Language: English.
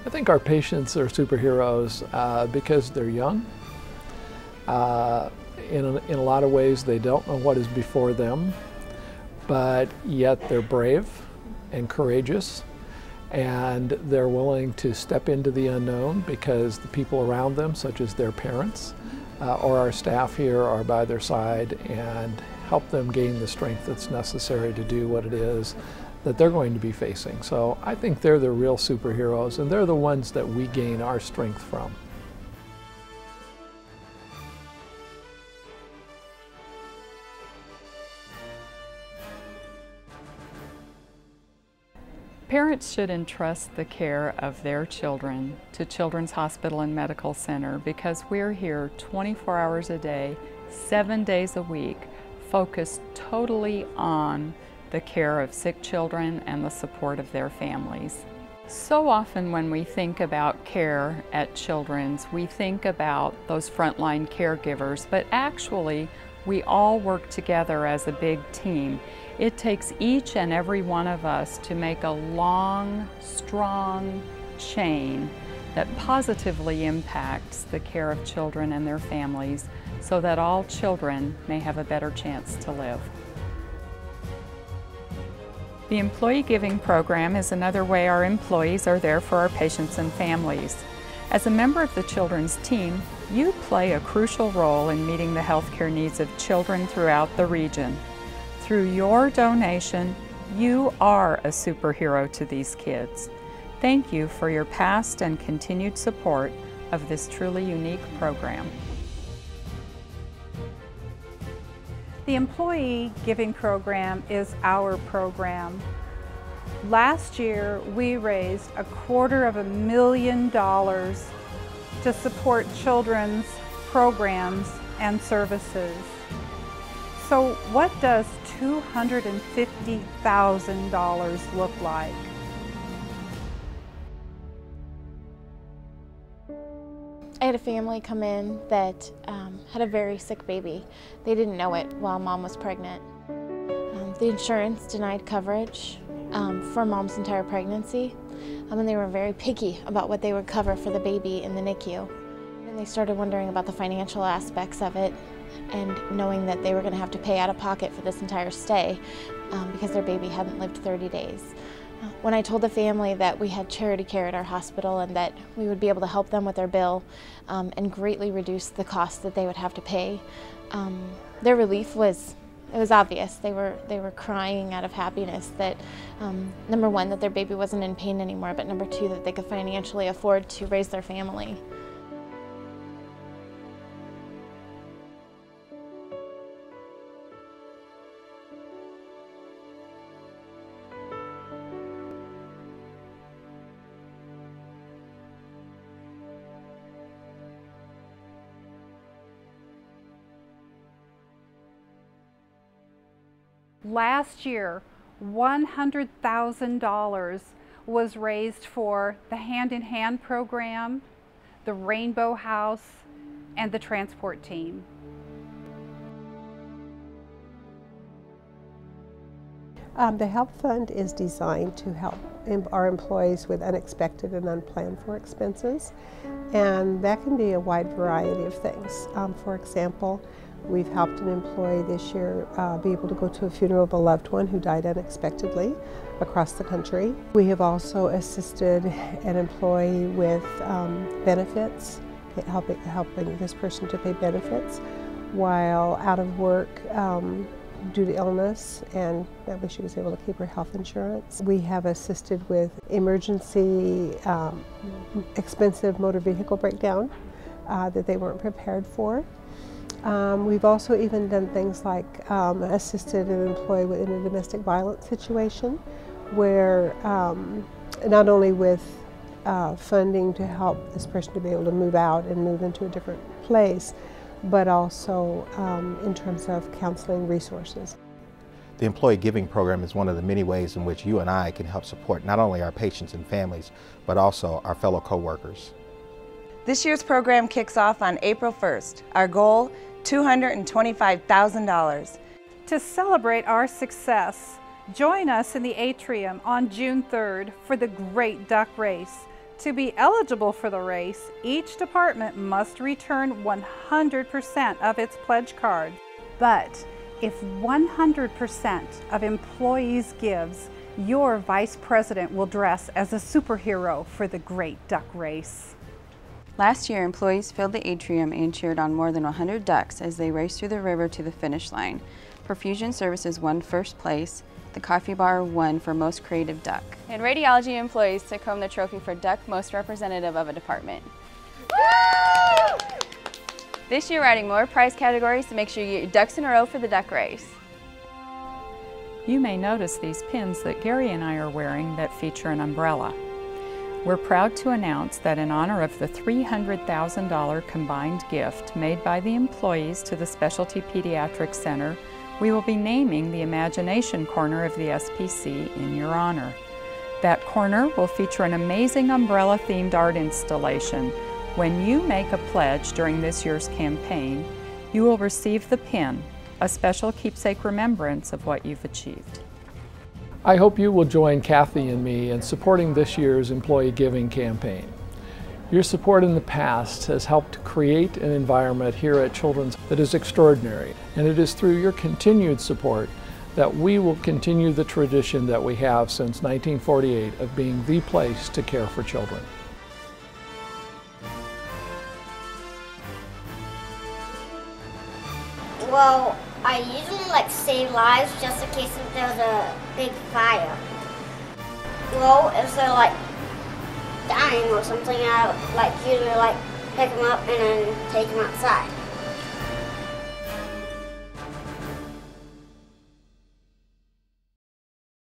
I think our patients are superheroes because they're young. In a lot of ways, they don't know what is before them, but yet they're brave and courageous, and they're willing to step into the unknown because the people around them, such as their parents or our staff here, are by their side and help them gain the strength that's necessary to do what it is that they're going to be facing. So I think they're the real superheroes, and they're the ones that we gain our strength from. Parents should entrust the care of their children to Children's Hospital and Medical Center because we're here 24 hours a day, 7 days a week, focused totally on the care of sick children and the support of their families. So often when we think about care at Children's, we think about those frontline caregivers, but actually we all work together as a big team. It takes each and every one of us to make a long, strong chain that positively impacts the care of children and their families so that all children may have a better chance to live. The Employee Giving Program is another way our employees are there for our patients and families. As a member of the Children's team, you play a crucial role in meeting the healthcare needs of children throughout the region. Through your donation, you are a superhero to these kids. Thank you for your past and continued support of this truly unique program. The Employee Giving Program is our program. Last year, we raised $250,000 to support children's programs and services. So what does $250,000 look like? I had a family come in that had a very sick baby. They didn't know it while mom was pregnant. The insurance denied coverage for mom's entire pregnancy, and they were very picky about what they would cover for the baby in the NICU. And they started wondering about the financial aspects of it, and knowing that they were going to have to pay out of pocket for this entire stay because their baby hadn't lived 30 days. When I told the family that we had charity care at our hospital and that we would be able to help them with their bill and greatly reduce the cost that they would have to pay, their relief was obvious. They were crying out of happiness that, number one, that their baby wasn't in pain anymore, but number two, that they could financially afford to raise their family. Last year, $100,000 was raised for the Hand in Hand program, the Rainbow House, and the transport team. The Help Fund is designed to help our employees with unexpected and unplanned for expenses, and that can be a wide variety of things. For example, we've helped an employee this year be able to go to a funeral of a loved one who died unexpectedly across the country. We have also assisted an employee with benefits, helping this person to pay benefits while out of work due to illness, and that way she was able to keep her health insurance. We have assisted with emergency expensive motor vehicle breakdown that they weren't prepared for. We've also even done things like assisted an employee in a domestic violence situation where not only with funding to help this person to be able to move out and move into a different place, but also in terms of counseling resources. The Employee Giving Program is one of the many ways in which you and I can help support not only our patients and families, but also our fellow co-workers. This year's program kicks off on April 1st. Our goal, $225,000. To celebrate our success, join us in the atrium on June 3rd for the Great Duck Race. To be eligible for the race, each department must return 100% of its pledge cards. But if 100% of employees gives, your vice president will dress as a superhero for the Great Duck Race. Last year, employees filled the atrium and cheered on more than 100 ducks as they raced through the river to the finish line. Perfusion Services won first place. The Coffee Bar won for Most Creative Duck. And radiology employees took home the trophy for Duck Most Representative of a Department. Woo! This year, we're adding more prize categories to make sure you get your ducks in a row for the duck race. You may notice these pins that Gary and I are wearing that feature an umbrella. We're proud to announce that in honor of the $300,000 combined gift made by the employees to the Specialty Pediatric Center, we will be naming the Imagination Corner of the SPC in your honor. That corner will feature an amazing umbrella-themed art installation. When you make a pledge during this year's campaign, you will receive the pin, a special keepsake remembrance of what you've achieved. I hope you will join Kathy and me in supporting this year's employee giving campaign. Your support in the past has helped create an environment here at Children's that is extraordinary, and it is through your continued support that we will continue the tradition that we have since 1948 of being the place to care for children. Well, I usually save lives just in case if there's a big fire. Well, if they're dying or something, I usually pick them up and then take them outside.